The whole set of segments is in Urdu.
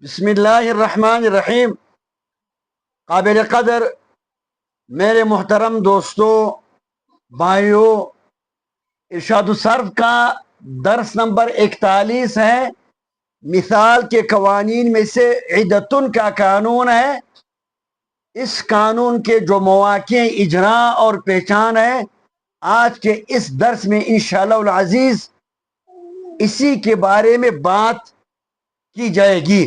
بسم اللہ الرحمن الرحیم. قابل قدر میرے محترم دوستوں، بھائیوں، ارشاد الصرف کا درس نمبر 41 ہے. مثال کے قوانین میں سے عدتن کا قانون ہے. اس قانون کے جو مواقع اجراء اور پہچان ہے، آج کے اس درس میں انشاءاللہ العزیز اسی کے بارے میں بات کی جائے گی.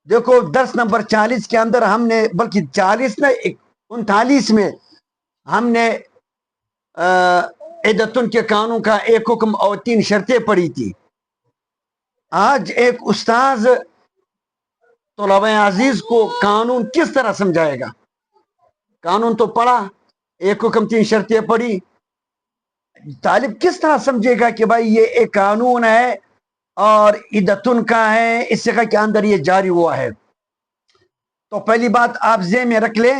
دیکھو، درس نمبر 40 کے اندر ہم نے، بلکہ 40 نہ 39 میں ہم نے عدتن کے قانون کا ایک حکم اور 3 شرطیں پڑھی تھی. آج ایک استاذ طلبہ عزیز کو قانون کس طرح سمجھائے گا؟ قانون تو پڑھا، ایک حکم 3 شرطیں پڑھی، طالب کس طرح سمجھے گا کہ بھائی یہ ایک قانون ہے اور عدتن کا ہے، اس جگہ کے اندر یہ جاری ہوا ہے؟ تو پہلی بات آپ ذہن میں رکھ لیں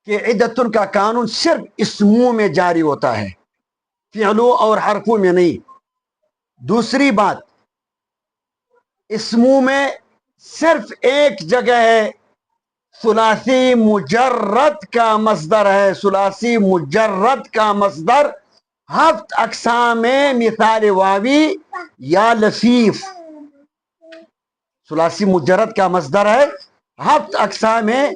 کہ عدتن کا قانون صرف اسموں میں جاری ہوتا ہے، فعلوں اور حرفوں میں نہیں. دوسری بات، اسموں میں صرف ایک جگہ ہے، ثلاثی مجرد کا مصدر ہے. ثلاثی مجرد کا مصدر 7 اقسام میں مثال واوی یا لفیف. ثلاثی مجرد کا مصدر ہے، 7 اقسام میں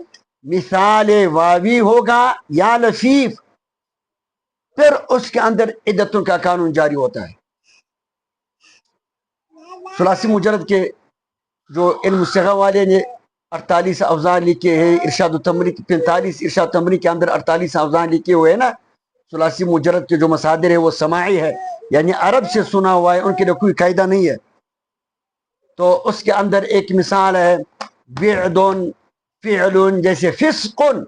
مثال واوی ہوگا یا لفیف، پھر اس کے اندر عدتن کا قانون جاری ہوتا ہے. ثلاثی مجرد کے جو علم الصیغہ والے نے 48 اوزان لکھے ہیں، ارشاد التمری 45 ارشاد تمری کے اندر 48 اوزان لکھے ہوئے ہیں نا. ثلاثی مجرد کے جو مصادر ہے وہ سماعی ہے، یعنی عرب سے سنا ہوا ہے، ان کے لیے کوئی قاعدہ نہیں ہے. تو اس کے اندر ایک مثال ہے بعدن فعل، جیسے فسقن،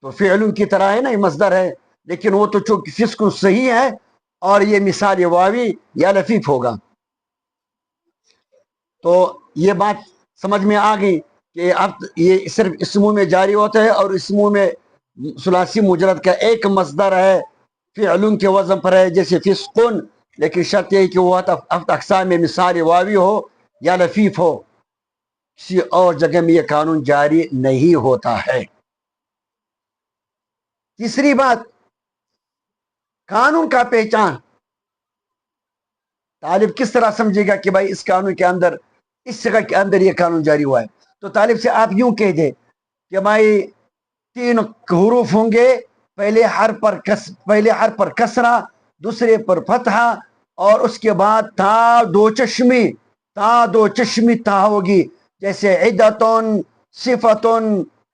تو فعل کی طرح ہے نا، یہ مصدر ہے، لیکن وہ تو چونکہ فسق صحیح ہے اور یہ مثال واوی یا لفیف ہوگا. تو یہ بات سمجھ میں آ گئی کہ اب یہ صرف اسموں میں جاری ہوتا ہے، اور اسموں میں ثلاثی مجرد کا ایک مصدر ہے، فعل کے وزن پر ہے، جیسے فسقن، لیکن شرط یہ ہے کہ وہ 7 اقسام میں مثال واوی ہو یا لفیف ہو. کسی اور جگہ میں یہ قانون جاری نہیں ہوتا ہے. تیسری بات، قانون کا پہچان. طالب کس طرح سمجھے گا کہ بھائی اس قانون کے اندر، اس جگہ کے اندر یہ قانون جاری ہوا ہے؟ تو طالب سے آپ یوں کہہ دیں کہ بھائی 3 حروف ہوں گے، پہلے حرف پر کسرہ، دوسرے پر فتحہ، اور اس کے بعد تا دو چشمی تا ہوگی، جیسے عدتن، صفتن،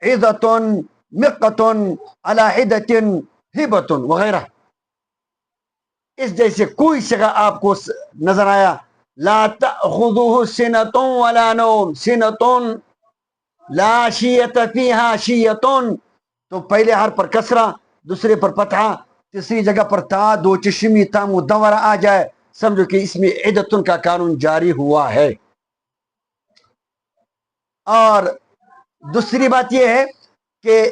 عدتن، مقتن، علی عدتن، ہبتن وغیرہ. اس جیسے کوئی جگہ آپ کو نظر آیا لا تأخذه سنة ولا نوم، سنة لا شیت فیہا شیتن، تو پہلے حرف پر کسرہ، دوسرے پر فتحہ، تیسری جگہ پر تا دو چشمی تا مدورہ آ جائے، سمجھو کہ اس میں عدتن کا قانون جاری ہوا ہے. اور دوسری بات یہ ہے کہ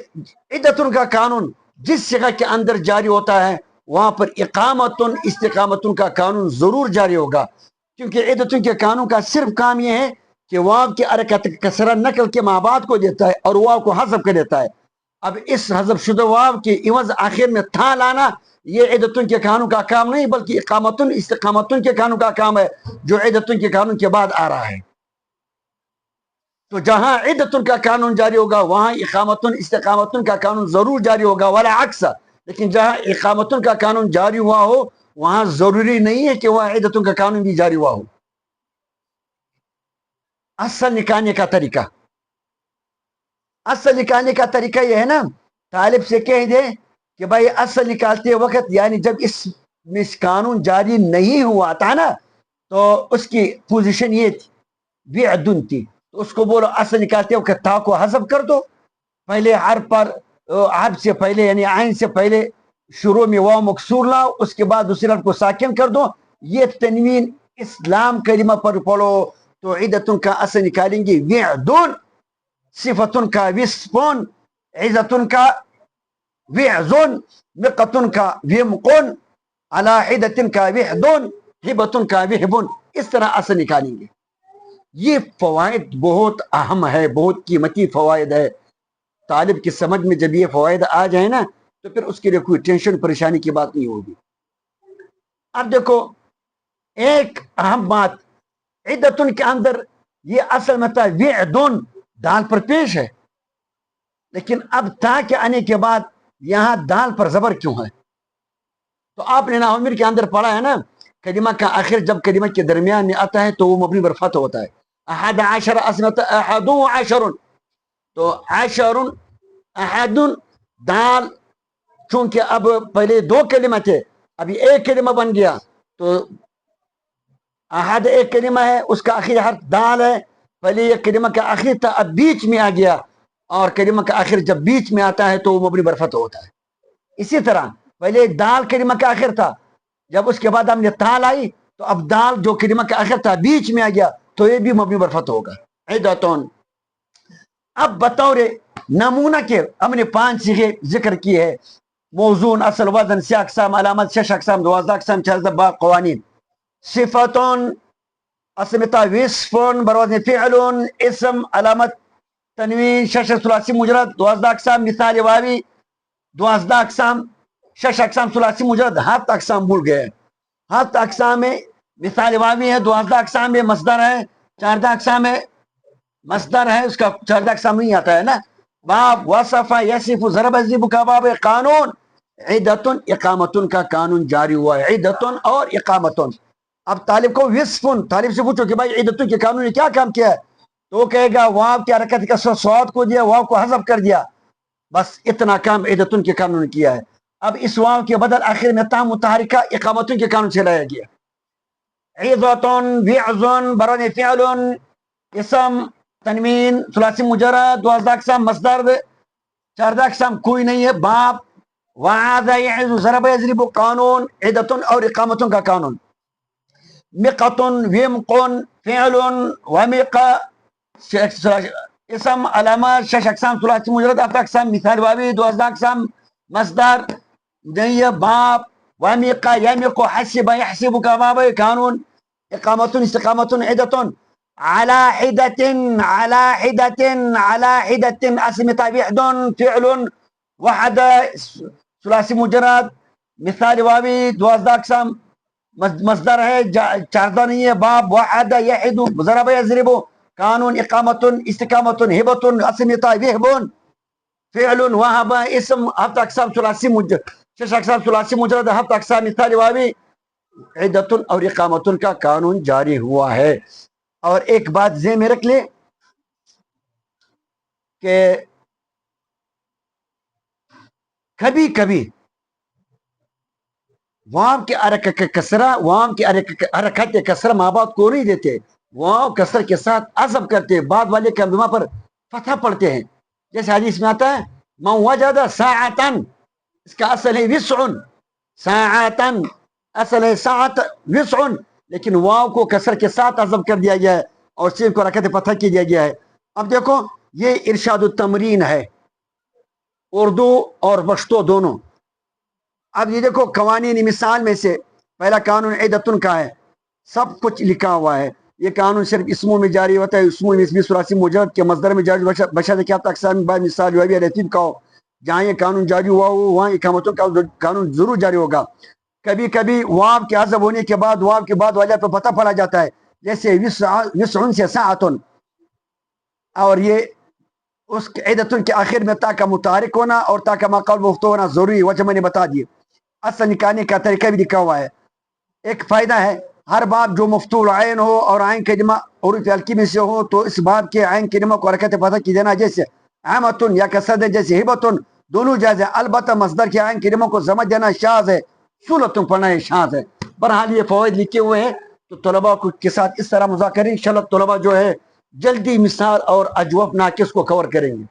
عدتن کا قانون جس جگہ کے اندر جاری ہوتا ہے وہاں پر اقامتن، استقامتن کا قانون ضرور جاری ہوگا، کیونکہ عدتن کے قانون کا صرف کام یہ ہے کہ واو کی حرکت کسرہ نقل کے ماں بعد کو دیتا ہے اور واو کو حذف کر دیتا ہے. اب اس حذف شدہ واو کے عوض آخر میں تھا لانا، یہ عدتن کے قانون کا کام نہیں، بلکہ اقامتن، استقامتن کے قانون کا کام ہے، جو عدتن کے قانون کے بعد آ رہا ہے. تو جہاں عدتن کا قانون جاری ہوگا وہاں اقامتن، استقامتن کا قانون ضرور جاری ہوگا، ولا عکس. لیکن جہاں اقامتن کا قانون جاری ہوا ہو وہاں ضروری نہیں ہے کہ وہاں عدتن کا قانون بھی جاری ہوا ہو. اصل نکالنے کا طریقہ یہ ہے نا، طالب سے کہہ دے کہ بھائی اصل نکالتے وقت، یعنی جب اس میں قانون جاری نہیں ہوا تھا نا، تو اس کی پوزیشن یہ تھی، بعدن تھی، تو اس کو بولو اصل نکالتے وقت تا کو حذف کر دو، پہلے حرف سے پہلے یعنی عین سے پہلے شروع میں واو مکسور لاؤ، اس کے بعد دوسرے حرف کو ساکن کر دو، یہ تنوین اسلام کلمہ پر پڑھو تو عدتن کا اصل نکالیں گے وعدن، صفتن کا وصفن، عزتن کا وعزن، مقتن کا ومقن، علی عدتن کا وحدن، ہبتن کا وہبن. اس طرح اصل نکالیں گے. یہ فوائد بہت اہم ہے، بہت قیمتی فوائد ہے. طالب کی سمجھ میں جب یہ فوائد آ جائے نا تو پھر اس کے لیے کوئی ٹینشن پریشانی کی بات نہیں ہوگی. اب دیکھو ایک اہم بات، عدتن کے اندر یہ اصل میں تھا وعدن، دال پر پیش ہے، لیکن اب تا کے آنے کے بعد یہاں دال پر زبر کیوں ہے؟ تو آپ نے ناؤمیر کے اندر پڑھا ہے نا، کلمہ کا آخر جب کلمہ کے درمیان میں آتا ہے تو وہ مبنی بر فتح ہوتا ہے. احد عشر اسمت احد عشر، تو عشر احد دال، چونکہ اب پہلے دو کلمہ تھے ابھی ایک کلمہ بن گیا، تو احد ایک کلمہ ہے اس کا آخری حرف دال ہے، پہلے یہ کلمہ کا آخر تھا اب بیچ میں آ گیا، اور کلمہ کا آخر جب بیچ میں آتا ہے تو وہ مبنی بر فتح ہوتا ہے. اسی طرح پہلے دال کلمہ کا آخر تھا، جب اس کے بعد ہم نے تال آئی تو اب دال جو کلمہ کا آخر تھا بیچ میں آ گیا تو یہ بھی مبنی بر فتح ہوگا. عدتون. اب بطور نمونہ کے ہم نے 5 صیغے ذکر کیے ہیں، موزون، اصل، وزن، 6 اقسام، علامت 6 اقسام، 12 اقسام، 4 باب قوانین. صفتون اسمتا وصفون بروزن فعلون اسم علامت تنوین 6 ثلاثی مجرد، 12 اقسام، مثال واوی 12 اقسام، 6 اقسام ثلاثی مجرد، 7 اقسام بھول گئے. 7 اقسام میں مثال واوی ہے، 12 اقسام میں مصدر ہے، 14 اقسام ہے مصدر ہے، اس کا 14 اقسام نہیں آتا ہے نا. باب، وصف، یصف، ضرب، یضرب کا باب. قانون عدتن اقامتن کا قانون جاری ہوا ہے، عدتن اور اقامتن. اب طالب کو وصفن، طالب سے پوچھو کہ بھائی عدتن کے قانون نے کیا کام کیا ہے، تو وہ کہے گا واو کی حرکت کا صاد کو دیا، واو کو حذف کر دیا، بس اتنا کام عدتن کے قانون نے کیا ہے. اب اس واو کے بدل آخر میں تا متحرکہ اقامتن کے قانون سے لایا گیا. عظتن، وعظن برون فعل اسم تنوین ثلاثی مجرد، 12 اقسام مصدر، 14 اقسام کوئی نہیں ہے. باب، وعظ یعظ ضرب یضرب قانون عدتن اور اقامتن کا قانون. مقتن، ومقن فعل ومق اسم علامات 6 اقسام ثلاثی مجرد، 8 اقسام مثال واوی، 12 اقسام مصدر نہیں ہے. باب، ومق یمق حسب یحسب کا باب. قانون اقامتن استقامتن عدتن. على حدة على حدة على حدة اسمتا وحد فعل وحد ثلاثی مجرد، مثال واوی 12 اقسام مصدر ہے، 14 نہیں ہے. باب، وحد یحد ضرب یضرب. قانون اقامتن استقامتن. ہبتن اسمتا وهب فعل وهب اسم، 7 اقسام ثلاثی مجرد، 6 اقسام ثلاثی مجرد، 7 اقسام مثال واوی. عدتن اور اقامتن کا قانون جاری ہوا ہے. اور ایک بات ذہن میں رکھ لیں کہ کبھی کبھی واو کے حرکت کسرہ، واو کے حرکت کسرہ ماں باپ کو نہیں دیتے، واو کسر کے ساتھ عزم کرتے، بعد والے کلمہ پر فتح پڑھتے ہیں. جیسے حدیث میں آتا ہے من وجد ساعتن، اس کا اصل ہے وسعن، ساعتن اصل ہے ساعت وسعن، لیکن واو کو کسر کے ساتھ عزم کر دیا گیا ہے اور سین کو حرکت فتح کی دیا گیا ہے. اب دیکھو یہ ارشاد التمرین ہے، اردو اور پشتو دونوں. اب یہ دیکھو قوانین مثال میں سے پہلا قانون عدتن کا ہے، سب کچھ لکھا ہوا ہے. یہ قانون صرف اسموں میں جاری ہوتا ہے، اسموں میں اسمی ثلاثی مجرد کے مصدر میں جاری بشرط کیا اقسام بعد مثال واوی رتیب کا ہو. جہاں یہ قانون جاری ہوا ہو وہاں اقامتوں کا قانون ضرور جاری ہوگا. کبھی کبھی واو کے حذف ہونے کے بعد واو کے بعد واجہ پہ پتہ پڑا جاتا ہے، جیسے وسعن سے ساعتن، اور یہ اس عدتن کے آخر میں تا کا متحرک ہونا اور تا کا ماقبل مفتوح ہونا ضروری، وجہ میں نے بتا دی. اصل نکالنے کا طریقہ بھی لکھا ہوا ہے. ایک فائدہ ہے، ہر باب جو مفتوح عین ہو اور عین کلمہ حروف ہلکی میں سے ہو تو اس باب کے عین کلمہ کو حرکت فتح کی دینا، جیسے احمتن یا کسر جیسے ہبتن، دونوں جائز ہے. البتہ مصدر کے عین کلموں کو ضمت دینا شاذ ہے، سولتن پڑھنا ہے شاذ ہے. بہرحال یہ فوائد لکھے ہوئے ہیں تو طلباء کے ساتھ اس طرح مذاکرے، انشاءاللہ طلباء جو ہے جلدی مثال اور اجوف ناقص کو کور کریں گے.